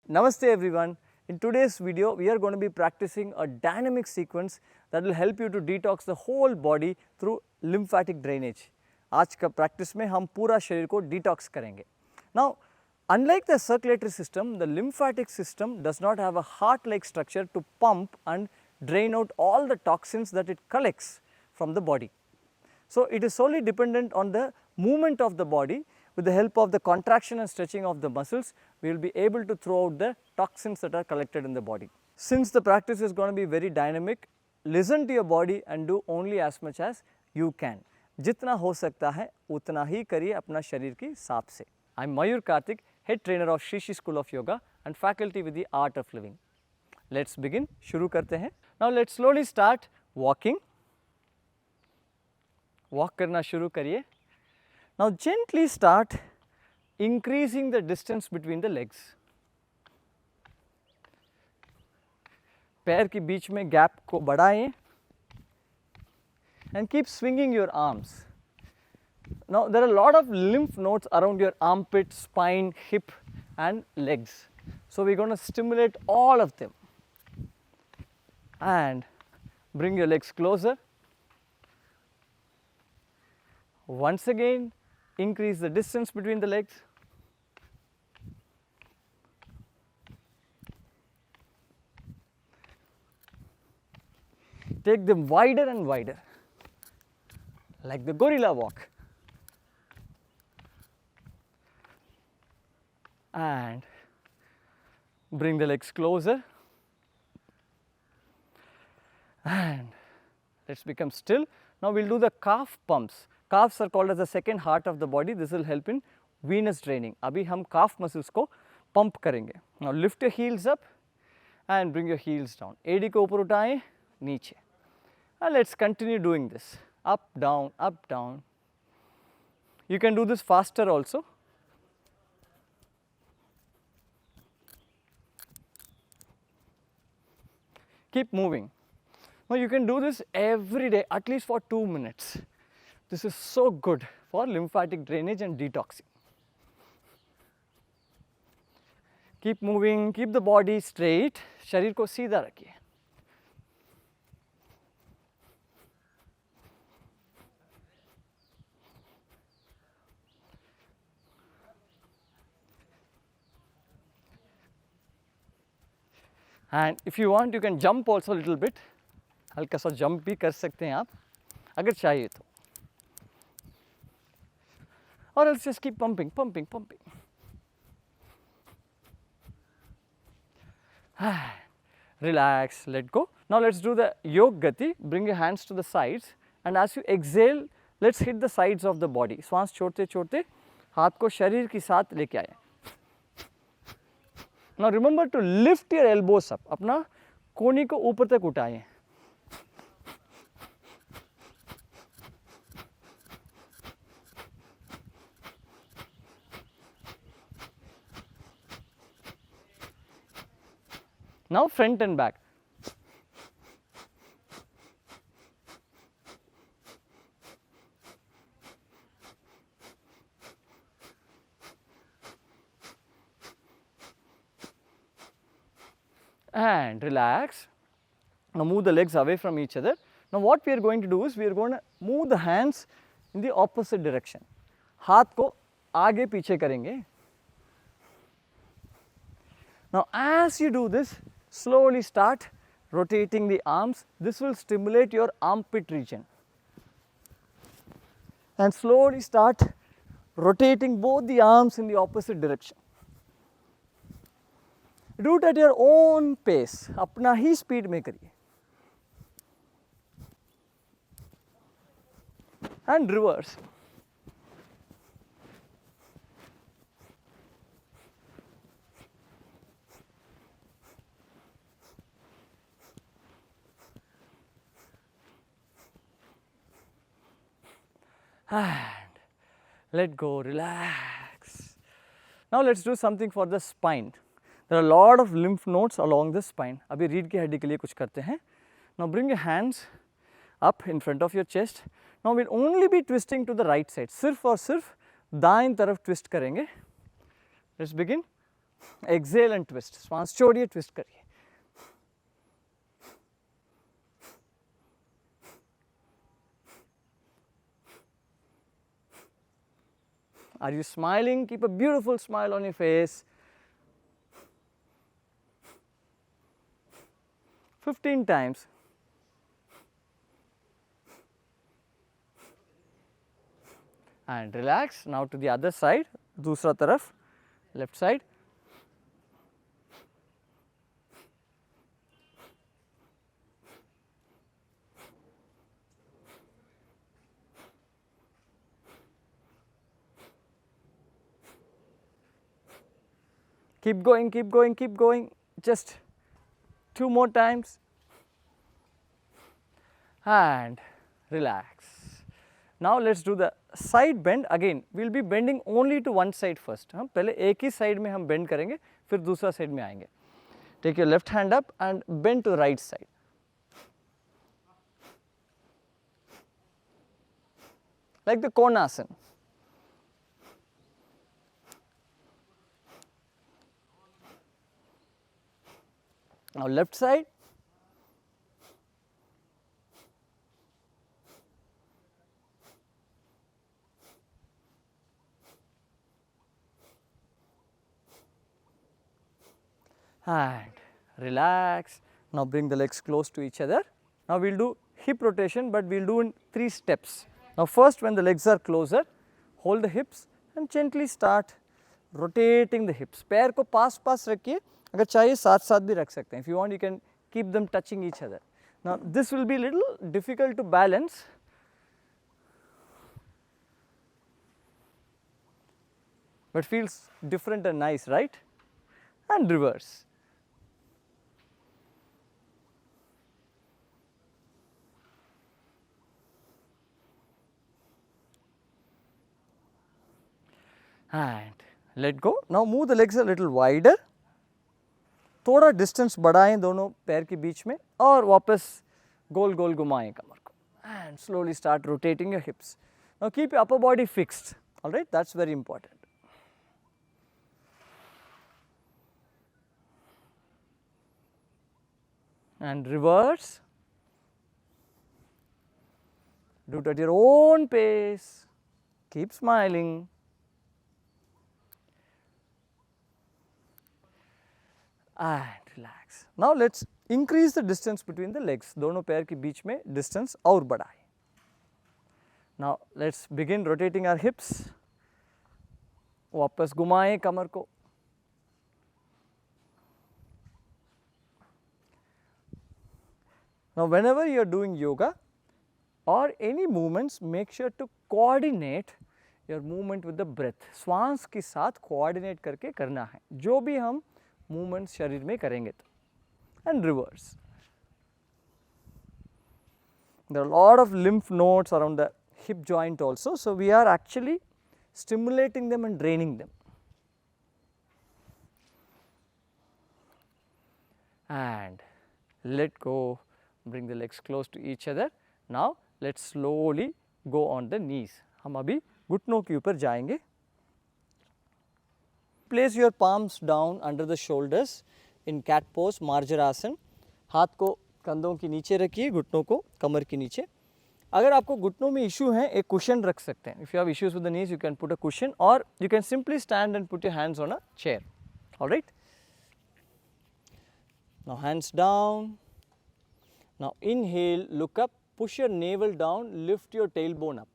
Namaste everyone. In today's video, we are going to be practicing a dynamic sequence that will help you to detox the whole body through lymphatic drainage. आज का practice में हम पूरा शरीर को detox करेंगे. Now, unlike the circulatory system, the lymphatic system does not have a heart-like structure to pump and drain out all the toxins that it collects from the body. So, it is solely dependent on the movement of the body. With the help of the contraction and stretching of the muscles, we will be able to throw out the toxins that are collected in the body. Since the practice is going to be very dynamic, listen to your body and do only as much as you can. जितना हो सकता है उतना ही करिए अपना शरीर के हिसाब से. I am Mayur Karthik, head trainer of Shri Shri School of Yoga and faculty with the Art of Living. Let's begin. शुरू करते हैं. Now let's slowly start walking. Walk करना शुरू करिए. Now gently start increasing the distance between the legs. पैर के बीच में gap को बढ़ाएं and keep swinging your arms. Now there are a lot of lymph nodes around your armpit, spine, hip and legs. So we are going to stimulate all of them and bring your legs closer. Once again, increase the distance between the legs. Take them wider and wider, like the gorilla walk. And bring the legs closer. And let's become still. Now we'll do the calf pumps. Calves are called as the second heart of the body. This will help in venous draining. अभी हम calf muscles को pump करेंगे. Now lift your heels up and bring your heels down. एड़ी को ऊपर उठाएं, नीचे. And let's continue doing this. Up, down, up, down. You can do this faster also. Keep moving. Now you can do this every day, at least for 2 minutes. This is so good for lymphatic drainage and detoxing. Keep moving, keep the body straight, शरीर को सीधा रखिए. And if you want, you can jump also a little bit. हल्का सा jump भी कर सकते हैं आप, अगर चाहिए तो. Or else just keep pumping, pumping, pumping. Relax, let go. Now let's do the Yog Gati. Bring your hands to the sides and as you exhale, let's hit the sides of the body. श्वास छोड़ते छोड़ते हाथ को शरीर के साथ लेके आए. Now remember to lift your elbows up. अपना कोहनी को ऊपर तक उठाएं. Now front and back. And relax. Now move the legs away from each other. Now what we are going to do is we are going to move the hands in the opposite direction. हाथ को आगे पीछे करेंगे. Now as you do this, slowly start rotating the arms. This will stimulate your armpit region. And slowly start rotating both the arms in the opposite direction. Do it at your own pace. अपना ही speed में करिए. And reverse. And let go, relax. Now let's do something for the spine. There are a lot of lymph nodes along the spine. अभी रीढ़ की हड्डी के लिए कुछ करते हैं. Now bring your hands up in front of your chest. Now we'll only be twisting to the right side. सिर्फ और सिर्फ दाएं तरफ twist करेंगे. Let's begin. Excel and twist, श्वास छोड़िए, ट्विस्ट करिए. Are you smiling? Keep a beautiful smile on your face. 15 times. And relax. Now to the other side, दूसरा तरफ, left side. Keep going, keep going, keep going. Just 2 more times. And relax. Now let's do the side bend. Again we'll be bending only to one side first. हम पहले एक ही side में हम bend करेंगे, फिर दूसरा side में आएंगे. Take your left hand up and bend to the right side. Like the Konasana. Now left side. And relax. Now bring the legs close to each other. Now we will do hip rotation, but we will do in 3 steps. Now first, when the legs are closer, hold the hips and gently start rotating the hips. पैर को पास पास रखिए, अगर चाहिए साथ साथ भी रख सकते हैं. If you want, you can keep them touching each other. Now this will be little difficult to balance. But feels different and nice, right? And reverse. And let go. Now move the legs a little wider. थोड़ा distance बढ़ाएं दोनों पैर के बीच में और वापस गोल गोल घुमाएं कमर को. And slowly start rotating your hips. Now keep your upper body fixed. All right, that's very important. And reverse. Do it at your own pace. Keep smiling. And relax. Now let's increase the distance between the legs. दोनों पैर के बीच में distance और बढ़ाएं. Now let's begin rotating our hips. वापस घुमाएं कमर को. Now whenever you are doing yoga or any movements, make sure to coordinate your movement with the breath. श्वास के साथ coordinate करके करना है जो भी हम movements शरीर में करेंगे तो. And reverse. There are a lot of lymph nodes around the hip joint also, so we are actually stimulating them and draining them. And let go, bring the legs close to each other. Now let's slowly go on the knees. हम अभी घुटनों के ऊपर जाएंगे. Place your palms down under the shoulders in cat pose, Marjarasana. हाथ को कंधों के नीचे रखिए, घुटनों को कमर के नीचे. अगर आपको घुटनों में इशू है, एक कुशन रख सकते हैं. If you have issues with the knees, you can put a cushion or you can simply stand and put your hands on a chair. All right. Now hands down. Now inhale, look up, push your navel down, lift your tailbone up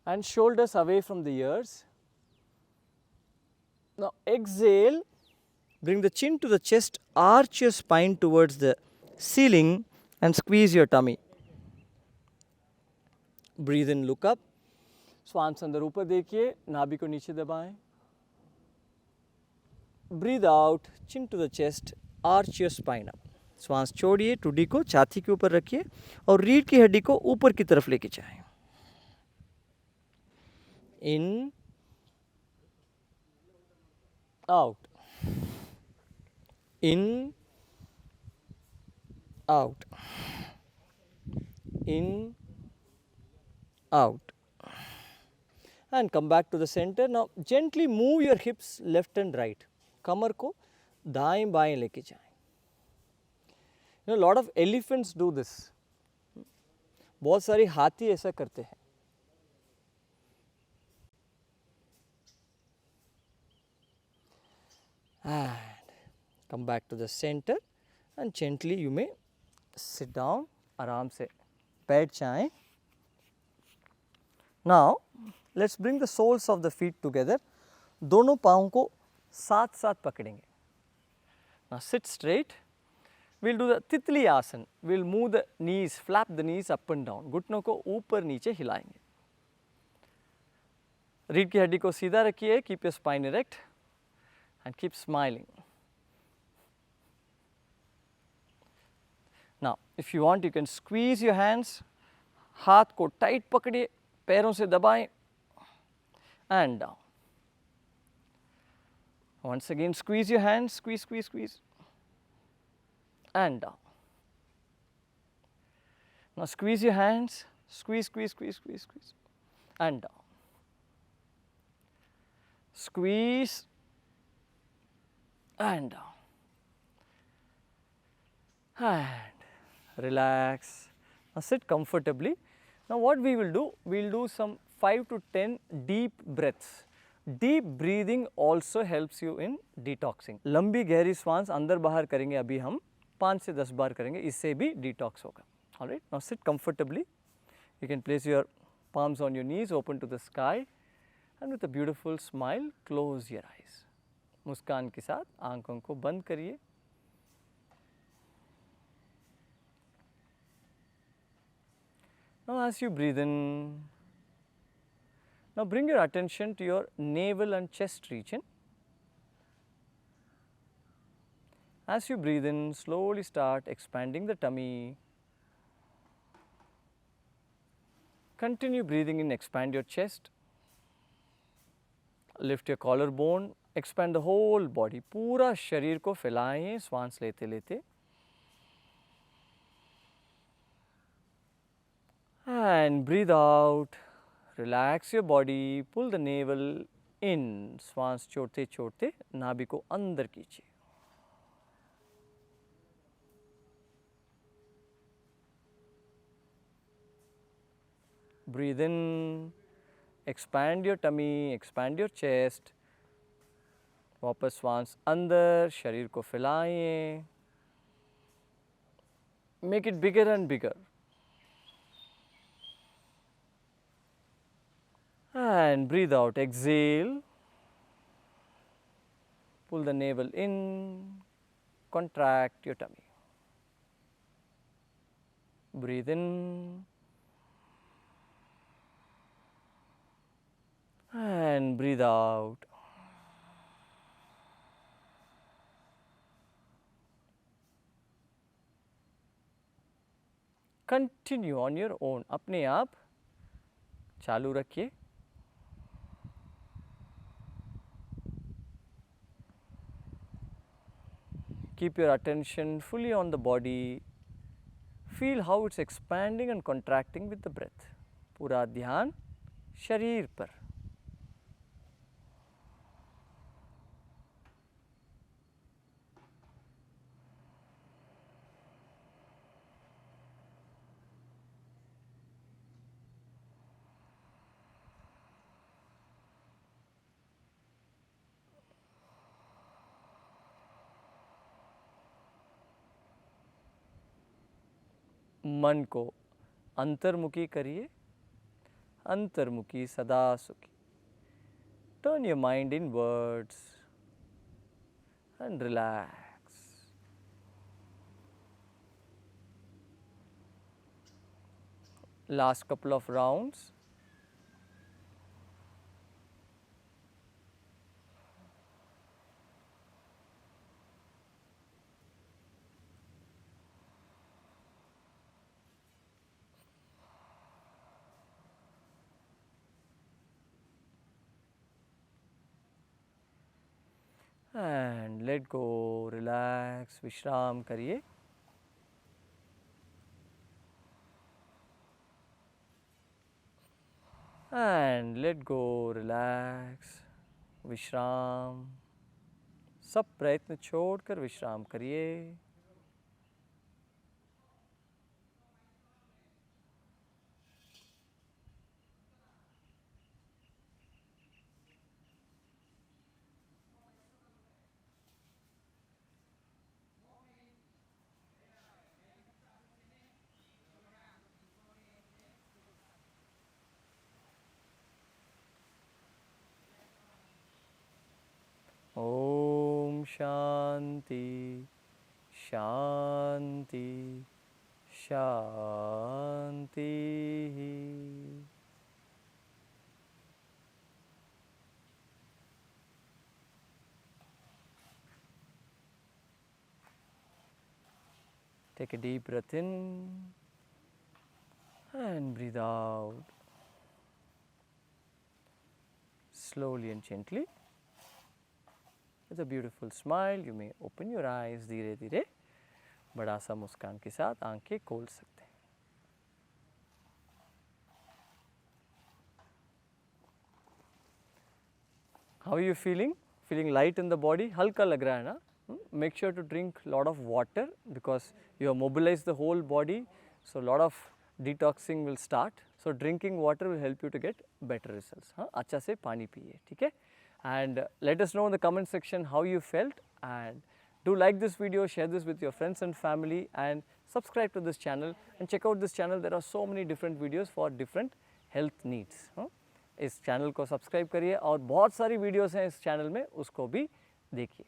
and shoulders away from the ears. Now exhale, bring the chin to the chest, arch your spine towards the ceiling and squeeze your tummy. Breathe in, look up. श्वास अंदर ऊपर देखिए, नाभि को नीचे दबाएं. Breathe out, chin to the chest, arch your spine up. श्वास छोड़िए, टुडी को छाती के ऊपर रखिए और रीढ़ की हड्डी को ऊपर की तरफ लेके जाएं. In, out, in, out, in, out, and come back to the center. Now gently move your hips left and right. कमर को दाएं बाएं लेके जाएं. Lot of elephants do this. बहुत सारे हाथी ऐसा करते हैं. And come back to the center and gently you may sit down. आराम से बैठ जाएं. Now let's bring the soles of the feet together. दोनों पाँव को साथ साथ पकड़ेंगे. Now sit straight. We'll do the तितली आसन. We'll move the knees, flap the knees up and down. घुटनों को ऊपर नीचे हिलाएंगे. रीढ़ की हड्डी को सीधा रखिए. Keep your spine erect and keep smiling. Now if you want you can squeeze your hands. हाथ को टाइट पकड़िए, पैरों से दबाएं and down. Once again squeeze your hands, squeeze, squeeze, squeeze and down. Now squeeze your hands, squeeze, squeeze, squeeze, squeeze, squeeze and down. Squeeze and down. And relax. Now sit comfortably. Now what we will do, we will do some 5 to 10 deep breaths. Deep breathing also helps you in detoxing. लंबी गहरी श्वास अंदर बाहर करेंगे अभी हम 5 से 10 बार करेंगे, इससे भी detox होगा. Alright, now sit comfortably. You can place your palms on your knees, open to the sky and with a beautiful smile close your eyes. मुस्कान के साथ आंखों को बंद करिए. Now as you breathe in, now bring your attention to your navel and chest region. As you breathe in, slowly start expanding the tummy. Continue breathing in, expand your chest. Lift your collarbone, expand the whole body. पूरा शरीर को फैलाएं श्वास लेते लेते. And breathe out. Relax your body. Pull the navel in. श्वास छोड़ते छोड़ते नाभि को अंदर कीजिए. Breathe in. Expand your tummy. Expand your chest. वापस श्वास अंदर, शरीर को फैलाएं. Make it bigger and bigger. And breathe out, exhale. Pull the navel in, contract your tummy. Breathe in. And breathe out. Continue on your own. अपने आप चालू रखिए. Keep your attention fully on the body. Feel how it's expanding and contracting with the breath. पूरा ध्यान शरीर पर. मन को अंतर्मुखी करिए. अंतर्मुखी सदा सुखी. Turn your mind inwards and relax. Last couple of rounds. And let go, relax, विश्राम करिए. And let go, relax, विश्राम, सब प्रयत्न छोड़कर विश्राम करिए। ओम शांति शांति शांति। Take a deep breath in and breathe out slowly and gently. With a beautiful smile, you may open your eyes धीरे धीरे बड़ा सा मुस्कान के साथ आंखें खोल सकते हैं। How are you feeling? Feeling light in the body? हल्का लग रहा है ना? Make sure to drink lot of water because you have mobilized the whole body, so lot of detoxing will start. So drinking water will help you to get better results. हाँ, अच्छा से पानी पिए, ठीक है? And let us know in the comment section how you felt, and do like this video, share this with your friends and family, and subscribe to this channel and check out this channel. There are so many different videos for different health needs. इस channel को subscribe करिए और बहुत सारी videos हैं इस channel में, उसको भी देखिए।